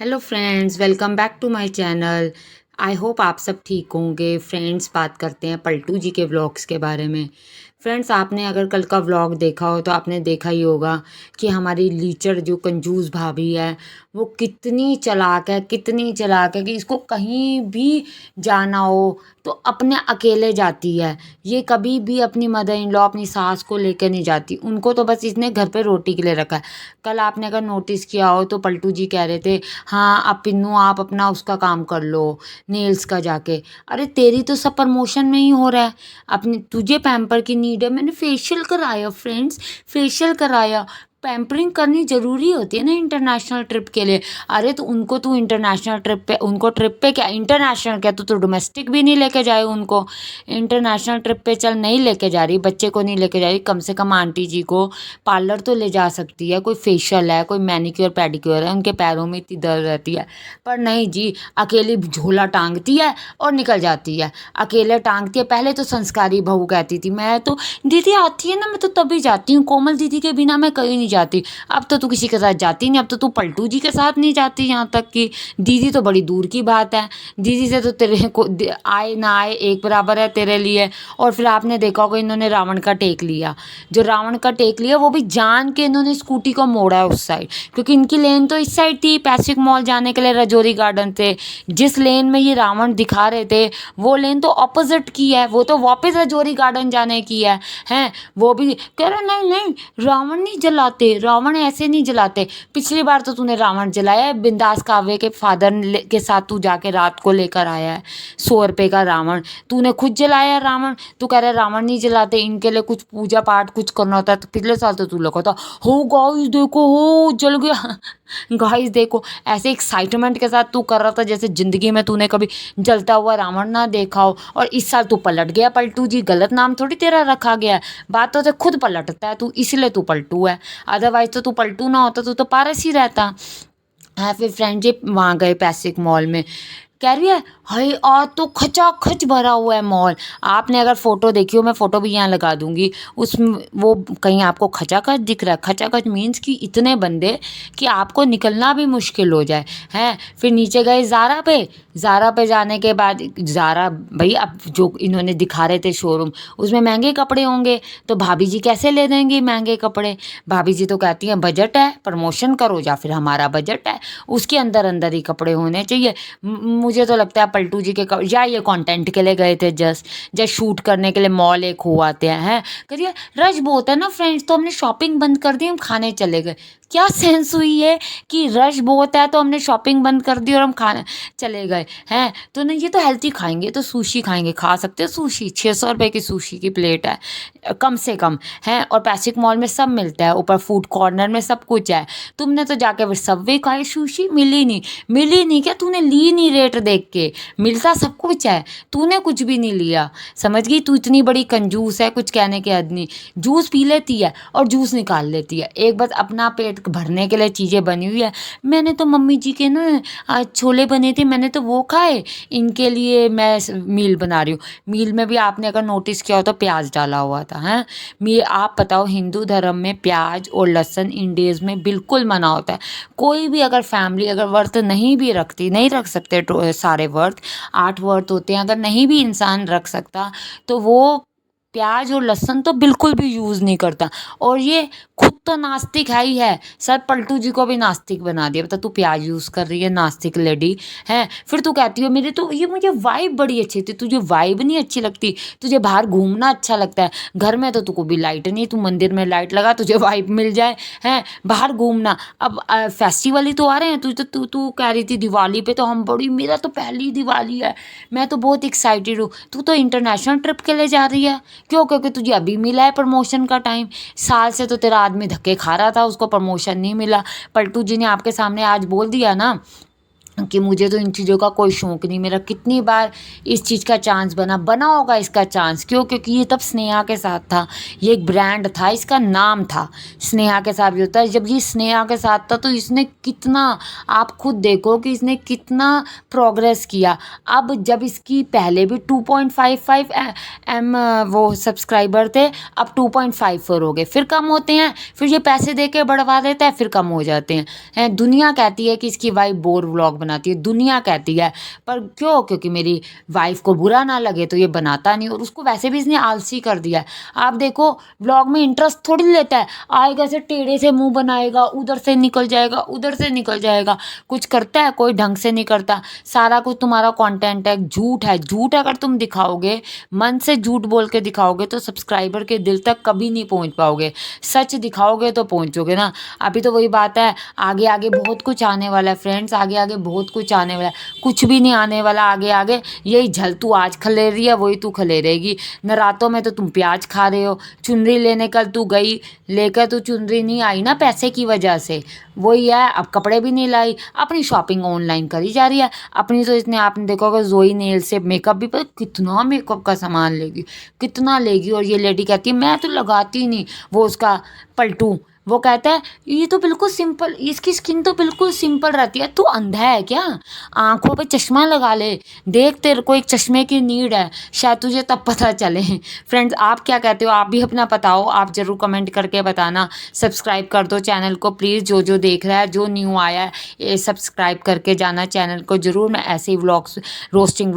Hello friends, welcome back to my channel. I hope आप सब ठीक होंगे। फ्रेंड्स, बात करते हैं पलटू जी के व्लॉग्स के बारे में। फ्रेंड्स, आपने अगर कल का व्लॉग देखा हो तो आपने देखा ही होगा कि हमारी लीचड़ जो कंजूस भाभी है वो कितनी चालाक है कि इसको कहीं भी जाना हो तो अपने अकेले जाती है। ये कभी भी अपनी मदर इन लॉ अपनी सास को लेकर नहीं जाती, उनको तो बस इसने घर पे रोटी के लिए रखा है। कल आपने अगर नोटिस किया हो तो पलटू जी कह रहे थे, हाँ अब पिन्नू आप अपना उसका काम कर लो, नेल्स का जाके। अरे तेरी तो सब प्रमोशन में ही हो रहा है। अपनी तुझे पैम्पर की नीड है, मैंने फेशियल कराया फ्रेंड्स, फेशियल कराया। पैम्परिंग करनी ज़रूरी होती है ना इंटरनेशनल ट्रिप के लिए। अरे तो उनको तू इंटरनेशनल ट्रिप पे, उनको ट्रिप पे क्या इंटरनेशनल, क्या तो डोमेस्टिक भी नहीं लेके जाए उनको। इंटरनेशनल ट्रिप पे चल नहीं लेके जा रही, बच्चे को नहीं लेके जा रही, कम से कम आंटी जी को पार्लर तो ले जा सकती है। कोई फेशियल है, कोई मैनिक्योर पेडिक्योर है, उनके पैरों में इतनी दर्द रहती है। पर नहीं जी, अकेली झोला टांगती है और निकल जाती है। अकेले टांगती है। पहले तो संस्कारी बहू कहती थी मैं तो, दीदी आती है ना मैं तो तभी जाती हूँ, कोमल दीदी के बिना मैं कहीं नहीं जाती। अब तो तू किसी के साथ जाती नहीं, अब तो तू पलटू जी के साथ नहीं जाती। यहाँ तक कि दीदी तो बड़ी दूर की बात है, दीदी से तो तेरे को आए ना आए एक बराबर है तेरे लिए। और फिर आपने देखा होगा इन्होंने रावण का टेक लिया। जो रावण का टेक लिया वो भी जान के इन्होंने स्कूटी को मोड़ा है उस साइड, क्योंकि इनकी लेन तो इस साइड थी पैसिफिक मॉल जाने के लिए, रजौरी गार्डन से। जिस लेन में ये रावण दिखा रहे थे वो लेन तो ऑपोजिट की है, वो तो वापस रजौरी गार्डन जाने की है। हैं वो भी कह रहे नहीं नहीं रावण नहीं जलाते, रावण ऐसे नहीं जलाते। पिछली बार तो तूने रावण जलाया है, बिंदास काव्य के फादर के साथ तू जाके रात को लेकर आया है 100 रुपये का रावण। तूने खुद जलाया रावण, तू कह रहा है रावण नहीं जलाते, इनके लिए कुछ पूजा पाठ कुछ करना होता है। तो पिछले साल तो तू लगा था, हो गाइस देखो हो जल गया गाइस देखो, ऐसे एक्साइटमेंट के साथ तू कर रहा था जैसे जिंदगी में तूने कभी जलता हुआ रावण ना देखा हो। और इस साल तू पलट गया पलटू जी, गलत नाम थोड़ी तेरा रखा गया है। बातों से खुद पलटता है तू, इसलिए तू पलटू है। अदरवाइज तो तू पलटू ना होता, तू तो पारस ही रहता है। फिर फ्रेंडशिप वहाँ गए पैसिफिक मॉल में, कह रही है हाय आज तो खचाखच भरा हुआ है मॉल। आपने अगर फोटो देखी हो, मैं फोटो भी यहाँ लगा दूंगी, उसमें वो कहीं आपको खचाखच दिख रहा है? खचाखच मीन्स कि इतने बंदे कि आपको निकलना भी मुश्किल हो जाए हैं। फिर नीचे गए ज़ारा पे, ज़ारा पे जाने के बाद ज़ारा भाई अब जो इन्होंने दिखा रहे थे शोरूम, उसमें महंगे कपड़े होंगे तो भाभी जी कैसे ले देंगी महंगे कपड़े। भाभी जी तो कहती हैं बजट है, प्रमोशन करो या फिर हमारा बजट है, उसके अंदर अंदर ही कपड़े होने चाहिए। मुझे तो लगता है पलटू जी के या ये कंटेंट के लिए गए थे, जस्ट शूट करने के लिए मॉल एक हो आते हैं करिए। रश बहुत है ना फ्रेंड्स, तो हमने शॉपिंग बंद कर दी, हम खाने चले गए। क्या सेंस हुई है कि रश बहुत है तो हमने शॉपिंग बंद कर दी और हम खाने चले गए हैं? तो नहीं, ये तो हेल्थी खाएंगे तो सुशी खाएंगे, खा सकते हैं सुशी, 600 रुपये की सुशी की प्लेट है कम से कम है। और पैसिफिक मॉल में सब मिलता है, ऊपर फूड कॉर्नर में सब कुछ है। तुमने तो जाके फिर सबवे खाई, सुशी मिली नहीं। मिली नहीं क्या? तूने ली नहीं रेट देख के, मिलता सब कुछ है, तूने कुछ भी नहीं लिया। समझ गई? तू इतनी बड़ी कंजूस है, कुछ कहने के हद नहीं। जूस पी लेती है और जूस निकाल लेती है, एक बस अपना पेट भरने के लिए चीज़ें बनी हुई है। मैंने तो मम्मी जी के ना आज छोले बने थे, मैंने तो वो खाए, इनके लिए मैं मील बना रही हूँ। मील में भी आपने अगर नोटिस किया हो तो प्याज डाला हुआ था। हैं मील, आप बताओ हिंदू धर्म में प्याज और लहसुन इन डेज में बिल्कुल मना होता है। कोई भी अगर फैमिली अगर व्रत नहीं भी रखती, नहीं रख सकते सारे व्रत, 8 व्रत होते हैं, अगर नहीं भी इंसान रख सकता तो वो प्याज और लहसुन तो बिल्कुल भी यूज़ नहीं करता। और ये खुद तो नास्तिक है ही है, सर पलटू जी को भी नास्तिक बना दिया। बता, तू प्याज यूज़ कर रही है, नास्तिक लेडी है। फिर तू कहती हो मेरे तो ये मुझे वाइब बड़ी अच्छी थी, तुझे वाइब नहीं अच्छी लगती? तुझे बाहर घूमना अच्छा लगता है, घर में तो तू को भी लाइट नहीं, तू मंदिर में लाइट लगा तुझे वाइब मिल जाए। हैं बाहर घूमना, अब फेस्टिवल ही तो आ रहे हैं। तू कह रही थी दिवाली पे तो हम बड़ी, मेरा तो पहली दिवाली है, मैं तो बहुत एक्साइटेड हूँ। तू तो इंटरनेशनल ट्रिप के लिए जा रही है, क्यों? क्योंकि तुझे अभी मिला है प्रमोशन का टाइम। साल से तो तेरा आदमी धक्के खा रहा था, उसको प्रमोशन नहीं मिला। पलटू जी ने आपके सामने आज बोल दिया ना कि मुझे तो इन चीज़ों का कोई शौक नहीं। मेरा कितनी बार इस चीज़ का चांस बना होगा इसका चांस, क्यों? क्योंकि ये तब स्नेहा के साथ था, ये एक ब्रांड था, इसका नाम था स्नेहा के साथ भी होता है। जब ये स्नेहा के साथ था तो इसने कितना, आप खुद देखो कि इसने कितना प्रोग्रेस किया। अब जब इसकी पहले भी 2.55 एम वो सब्सक्राइबर थे, अब 2.54 हो गए, फिर कम होते हैं, फिर ये पैसे दे के बढ़वा देता है, फिर कम हो जाते हैं। दुनिया कहती है कि इसकी वाइफ बोर व्लॉग बनाती है, दुनिया कहती है, पर क्यों? क्योंकि मेरी वाइफ को बुरा ना लगे तो ये बनाता नहीं, और उसको वैसे भी इसने आलसी कर दिया है। आप देखो व्लॉग में इंटरेस्ट थोड़ी लेता है, आएगा से टेढ़े से मुंह बनाएगा, उधर से निकल जाएगा, उधर से निकल जाएगा, कुछ करता है कोई ढंग से नहीं करता। सारा कुछ तुम्हारा कंटेंट है, झूठ है, झूठ अगर तुम दिखाओगे, मन से झूठ बोल के दिखाओगे तो सब्सक्राइबर के दिल तक कभी नहीं पहुंच पाओगे। सच दिखाओगे तो पहुंचोगे ना। अभी तो वही बात है, आगे आगे बहुत कुछ आने वाला है फ्रेंड्स, आगे आगे बहुत कुछ आने वाला है। कुछ भी नहीं आने वाला आगे आगे, यही झल तू आज खले रही है वही तू खले रहेगी। नरातों में तो तुम प्याज खा रहे हो, चुनरी लेने कल तू गई, लेकर तू चुनरी नहीं आई ना पैसे की वजह से, वही है। अब कपड़े भी नहीं लाई, अपनी शॉपिंग ऑनलाइन करी जा रही है अपनी। तो इसने, आपने देखा होगा जोई नेल से मेकअप भी, पर कितना मेकअप का सामान लेगी, कितना लेगी। और ये लेडी कहती है मैं तो लगाती ही नहीं। वो उसका पलटू वो कहता है ये तो बिल्कुल सिंपल, इसकी स्किन तो बिल्कुल सिंपल रहती है, तू अंधा है क्या? आंखों पे चश्मा लगा ले, देख तेरे को एक चश्मे की नीड है, शायद तुझे तब पता चले। फ्रेंड्स आप क्या कहते हो? आप भी अपना बताओ, आप ज़रूर कमेंट करके बताना। सब्सक्राइब कर दो चैनल को प्लीज़, जो जो देख रहा है, जो न्यू आया है ये सब्सक्राइब करके जाना चैनल को ज़रूर। मैं ऐसे ही व्लॉग्स, रोस्टिंग